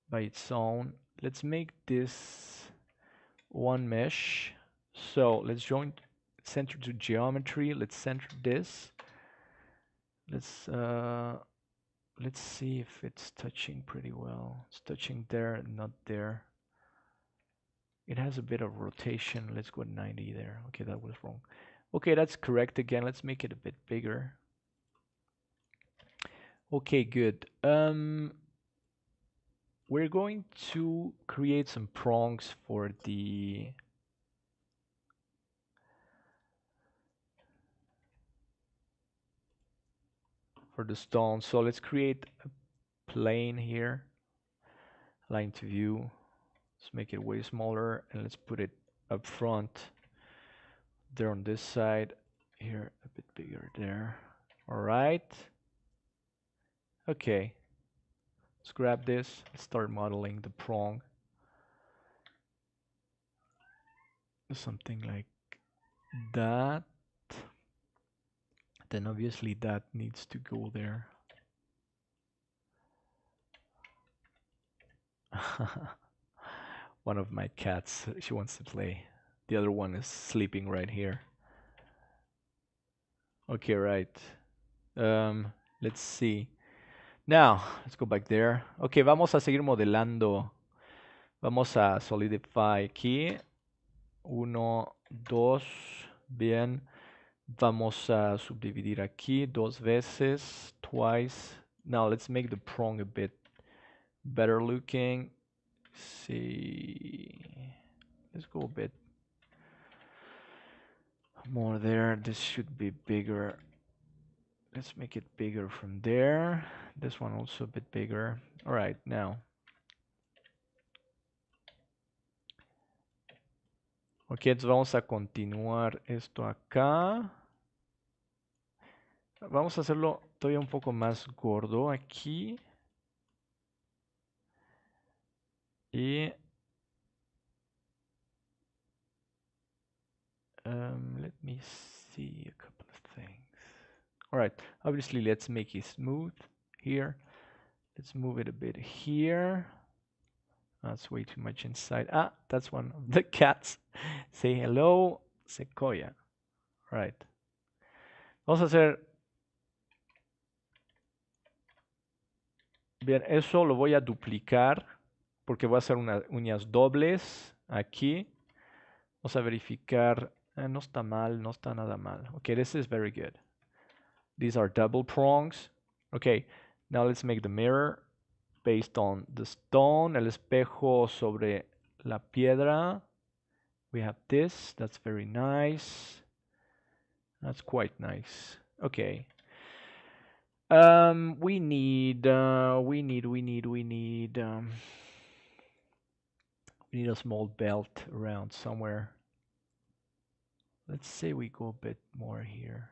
by its own. Let's make this one mesh. So let's join center to geometry. Let's center this. Let's see if it's touching pretty well. It's touching there, not there. It has a bit of rotation. Let's go 90 there. Okay, that was wrong. Okay, that's correct again. Let's make it a bit bigger. Okay, good. We're going to create some prongs for the stone. So let's create a plane here. Line to view. Let's make it way smaller and let's put it up front. There on this side. Here a bit bigger there. All right. Okay. Let's grab this. Let's start modeling the prong. Something like that. Then obviously that needs to go there. One of my cats, she wants to play. The other one is sleeping right here. Okay, right. Let's see. Now, let's go back there. Ok, vamos a seguir modelando. Vamos a solidify aquí. 1, 2. Bien. Vamos a subdividir aquí 2 veces. Twice. Now, let's make the prong a bit better looking. See. Let's go a bit more there. This should be bigger. Let's make it bigger from there. This one also a bit bigger. All right, now. Ok, entonces vamos a continuar esto acá. Vamos a hacerlo todavía un poco más gordo aquí. Y let me see a couple of things. All right, obviously let's make it smooth here. Let's move it a bit here. That's way too much inside. Ah, that's one of the cats. Say hello, Sequoia. All right. Vamos a hacer... Bien, eso lo voy a duplicar porque voy a hacer unas uñas dobles aquí. Vamos a verificar. No está mal, no está nada mal. Okay, this is very good. These are double prongs. Okay, now let's make the mirror based on the stone. El espejo sobre la piedra. We have this. That's very nice. That's quite nice. Okay. We need a small belt around somewhere. Let's say we go a bit more here.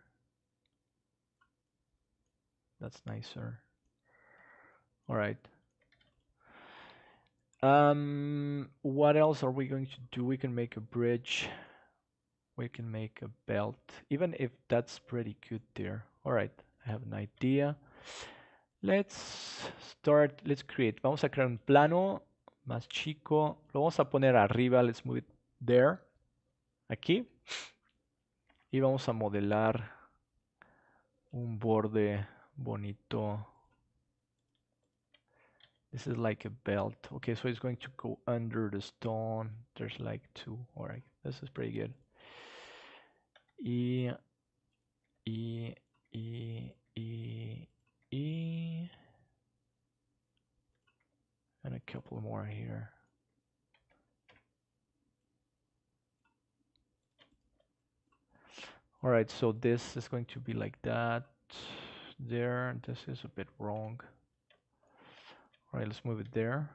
That's nicer. All right. What else are we going to do? We can make a bridge. We can make a belt, even if that's pretty good there. All right, I have an idea. Let's create. Vamos a crear un plano más chico. Lo vamos a poner arriba. Let's move it there. Aquí. Y vamos a modelar un borde bonito. This is like a belt. Okay, so it's going to go under the stone. There's like two. All right, this is pretty good. Y and a couple more here. All right, so this is going to be like that there. This is a bit wrong. All right, let's move it there.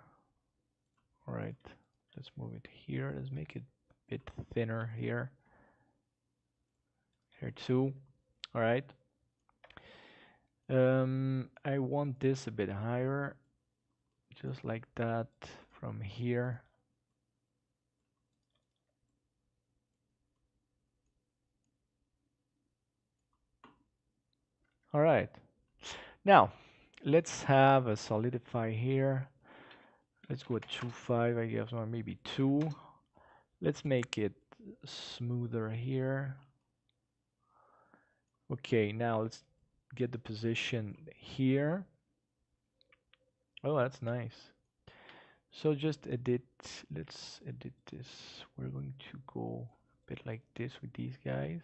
All right, let's move it here. Let's make it a bit thinner here. Here too. All right. I want this a bit higher, just like that from here. All right. Now, let's have a solidify here. Let's go at 2.5, I guess, or maybe 2. Let's make it smoother here. Okay, now let's get the position here. Oh, that's nice. So just edit, let's edit this. We're going to go a bit like this with these guys.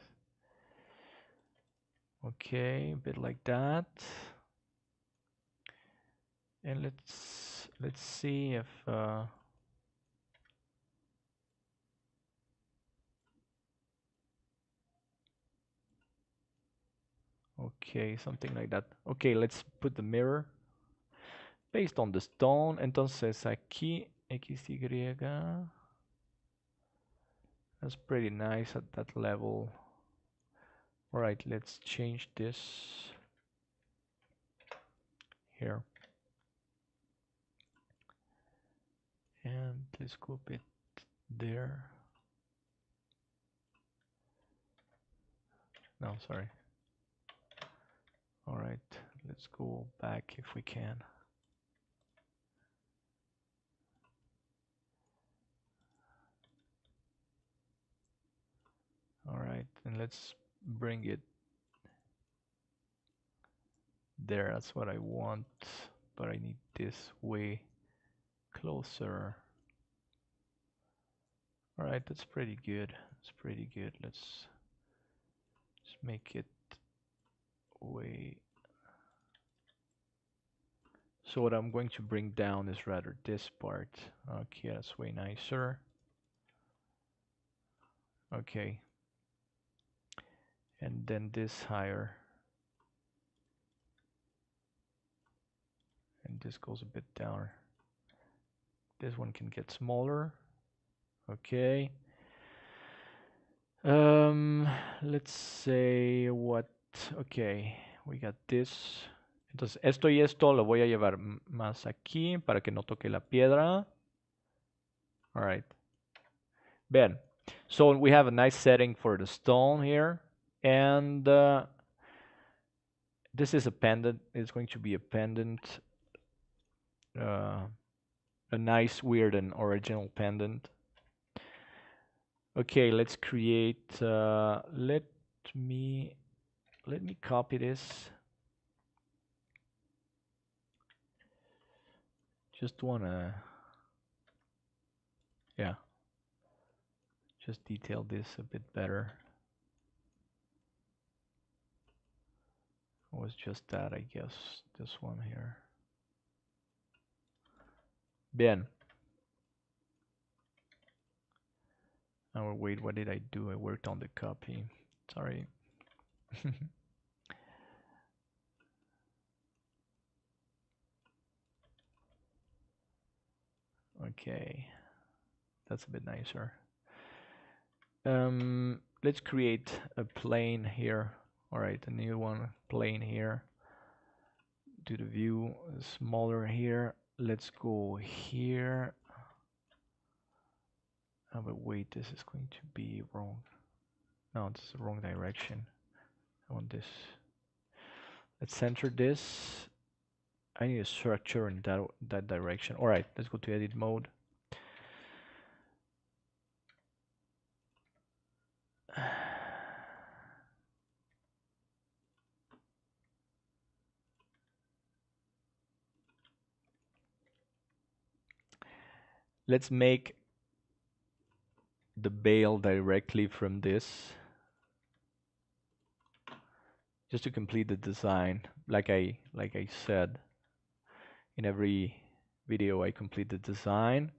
Okay, a bit like that. And let's see if okay, something like that. Okay, let's put the mirror based on the stone. Entonces aquí XY. That's pretty nice at that level. All right, let's change this here. And let's go a bit there. No, sorry. All right, let's go back if we can. All right, and let's bring it there. That's what I want, but I need this way closer. All right, that's pretty good. That's pretty good. Let's just make it way. So what I'm going to bring down is rather this part. Okay, that's way nicer. Okay. And then this higher. And this goes a bit down. This one can get smaller. Okay. Let's say what. Okay, we got this. Entonces, esto y esto lo voy a llevar más aquí para que no toque la piedra. All right. Ben. So we have a nice setting for the stone here. And this is a pendant. It's going to be a pendant. A nice, weird, and original pendant. Okay, let's create. Let me copy this. Just wanna, yeah, just detail this a bit better. It was just that, I guess. This one here. Bien. Oh, wait, what did I do? I worked on the copy. Sorry. Okay, that's a bit nicer. Let's create a plane here. All right, a new one, plane here. Do the view smaller here. Let's go here. Oh, but wait, this is going to be wrong. No, this is the wrong direction. I want this. Let's center this. I need a structure in that direction. All right, let's go to edit mode. Let's make the bail directly from this, just to complete the design. Like I said, in every video I complete the design.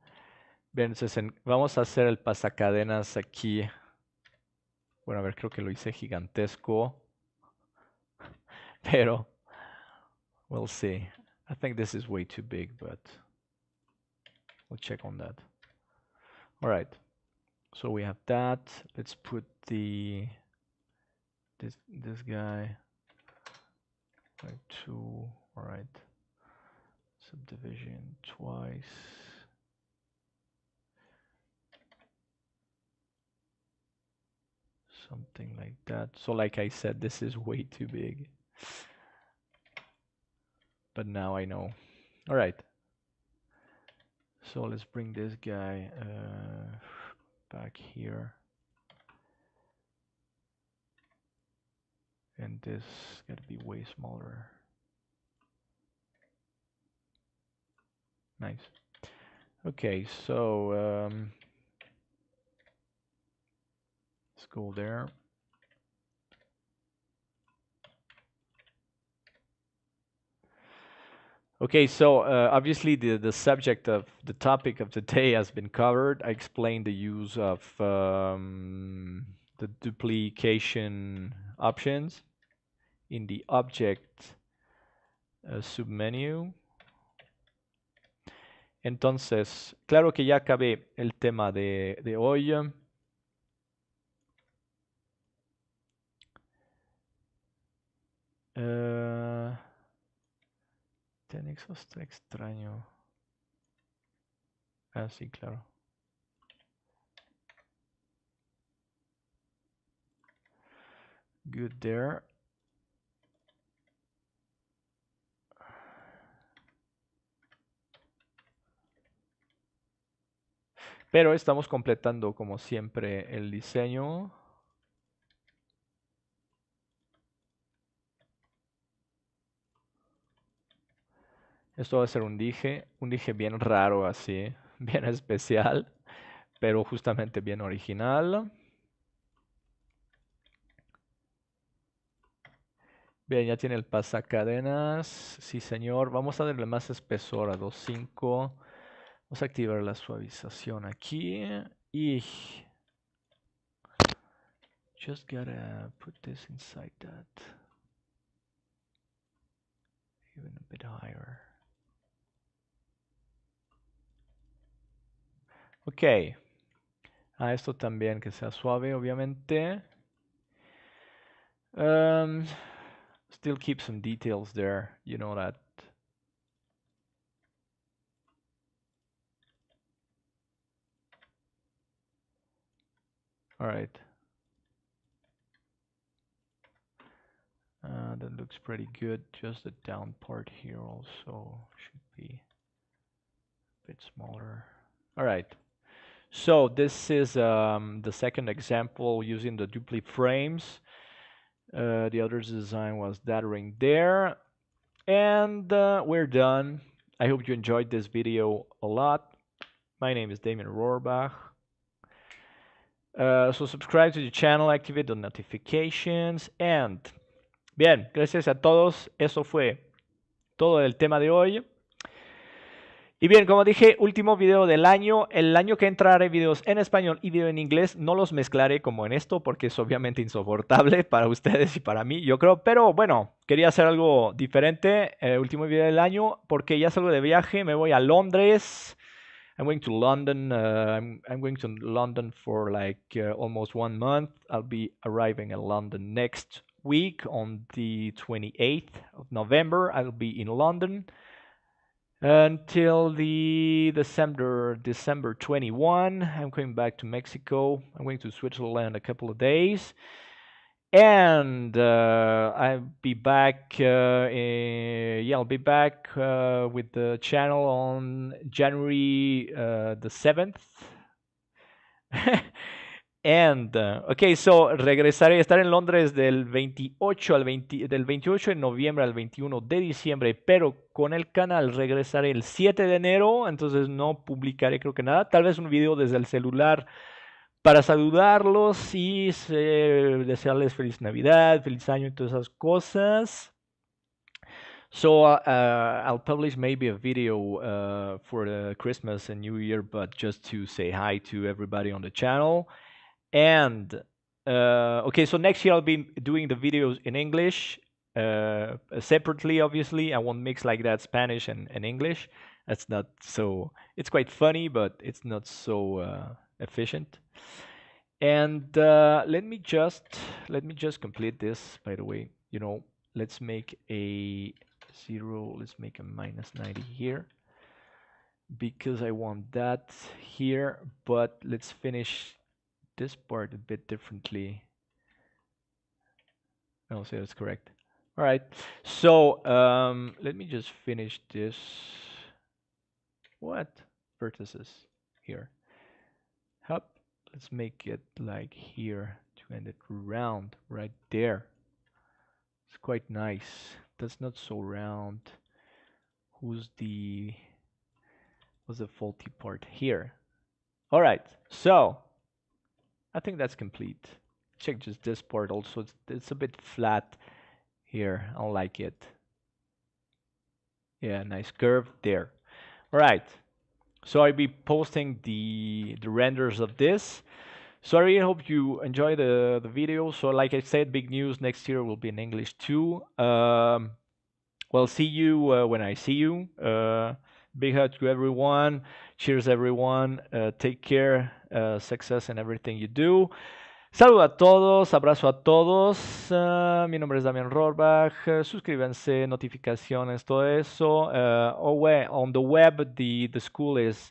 Bien, entonces vamos a hacer el pasacadenas aquí. Bueno, a ver, creo que lo hice gigantesco, pero we'll see. I think this is way too big, but we'll check on that. All right. So we have that. Let's put this guy like 2. All right. Subdivision twice. Something like that. So like I said, this is way too big. But now I know. All right. So let's bring this guy back here. And this gotta be way smaller. Nice. Okay, so let's go there. Okay, so obviously the subject of the topic of today has been covered. I explained the use of the duplication options in the object submenu. Entonces, claro que ya acabé el tema de hoy. Tenexo está extraño. Ah, sí, claro. Good there. Pero estamos completando como siempre el diseño. Esto va a ser un dije bien raro así, bien especial, pero justamente bien original. Bien, ya tiene el pasacadenas. Sí, señor. Vamos a darle más espesor a 2.5. Vamos a activar la suavización aquí. Y just gotta put this inside that. Even a bit higher. Okay. Esto también que sea suave, obviamente. Still keep some details there, you know that. All right. That looks pretty good. Just the down part here also should be a bit smaller. All right. So this is the second example using the DUPLIFRAMES. The other design was that ring there. And we're done. I hope you enjoyed this video a lot. My name is Damien Rohrbach. So subscribe to the channel, activate the notifications, and bien, gracias a todos. Eso fue todo el tema de hoy. Y bien, como dije, último video del año. El año que entra haré videos en español y video en inglés. No los mezclaré como en esto porque es obviamente insoportable para ustedes y para mí, yo creo. Pero bueno, quería hacer algo diferente. Último video del año porque ya salgo de viaje. Me voy a Londres. I'm going to London. I'm going to London for like almost 1 month. I'll be arriving in London next week on the 28th of November. I'll be in London until the December 21. I'm going back to Mexico. I'm going to Switzerland a couple of days. And I'll be back. I'll be back with the channel on January the 7th. And okay, so regresaré a estar en Londres del 28 de noviembre al 21 de diciembre, pero con el canal regresaré el 7 de enero, entonces no publicaré creo que nada, tal vez un video desde el celular para saludarlos y desearles feliz Navidad, feliz año y todas esas cosas. So I'll publish maybe a video for the Christmas and New Year, but just to say hi to everybody on the channel. And okay, so next year I'll be doing the videos in English separately, obviously. I won't mix like that Spanish and English. That's not so, it's quite funny, but it's not so efficient. And let me just complete this, by the way. You know, let's make a 0, let's make a -90 here because I want that here, but let's finish this part a bit differently. I'll say that's correct. All right, so let me just finish this. What vertices here? Up. Let's make it like here to end it round right there. It's quite nice. That's not so round. What's the faulty part here? All right, so I think that's complete. Check just this part also. It's a bit flat here. I don't like it. Yeah, nice curve there. All right. So I'll be posting the renders of this. So I really hope you enjoy the video. So like I said, big news, next year will be in English too. Well, see you when I see you. Big hug to everyone. Cheers everyone. Take care. Success in everything you do. Saludo a todos, abrazo a todos. Mi nombre es Damien Rohrbach. Suscríbanse, notificaciones, todo eso. On the web, the school is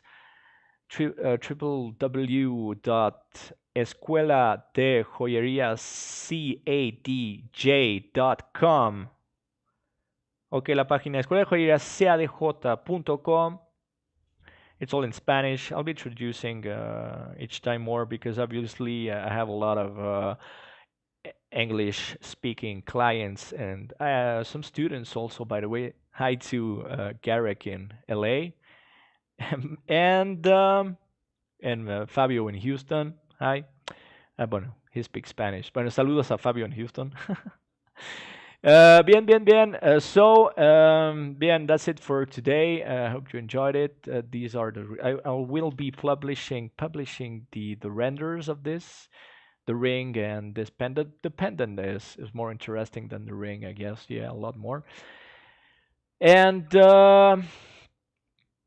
www.escuela-de-joyería-cadj.com. Ok, la página Escuela de Joyería CADJ.com. It's all in Spanish. I'll be introducing each time more because obviously I have a lot of English speaking clients and some students also, by the way. Hi to Garrick in LA and Fabio in Houston. Hi. Bueno, he speaks Spanish. Bueno, saludos a Fabio in Houston. Bien. Bien, that's it for today. I hope you enjoyed it. These are I will be publishing the renders of this, the ring and this pendant. The pendant is more interesting than the ring, I guess. Yeah, a lot more. And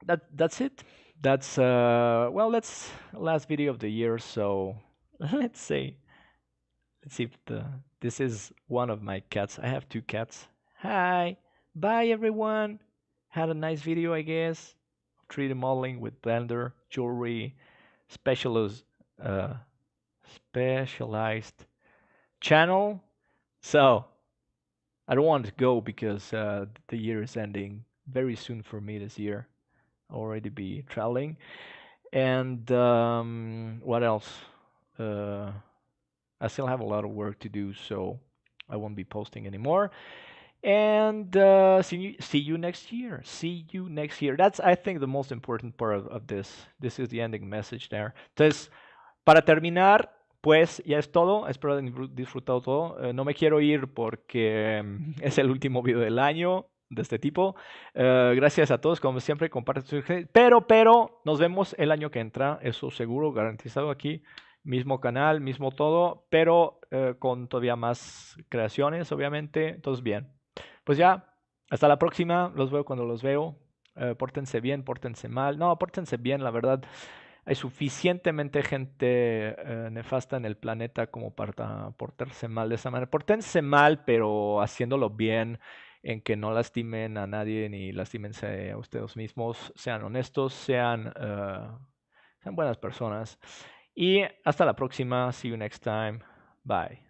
that's it. that's well, that's last video of the year. So let's see if this is one of my cats. I have two cats. Hi, bye everyone. Had a nice video, I guess. 3D modeling with Blender, jewelry, specialized uh, specialized channel. So I don't want to go because the year is ending very soon for me this year. I'll already be traveling. And what else? I still have a lot of work to do, so I won't be posting anymore. And see you next year. See you next year. That's, I think, the most important part of this. This is the ending message there. Entonces, para terminar, pues ya es todo. Espero haber disfrutado todo. No me quiero ir porque es el último video del año de este tipo. Gracias a todos, como siempre, compartan. Pero nos vemos el año que entra. Eso seguro, garantizado aquí. Mismo canal, mismo todo, pero con todavía más creaciones, obviamente. Entonces, bien. Pues ya, hasta la próxima. Los veo cuando los veo. Pórtense bien, pórtense mal. No, pórtense bien, la verdad. Hay suficientemente gente nefasta en el planeta como para portarse mal de esa manera. Pórtense mal, pero haciéndolo bien, en que no lastimen a nadie ni lastímense a ustedes mismos. Sean honestos, sean buenas personas. Y hasta la próxima. See you next time. Bye.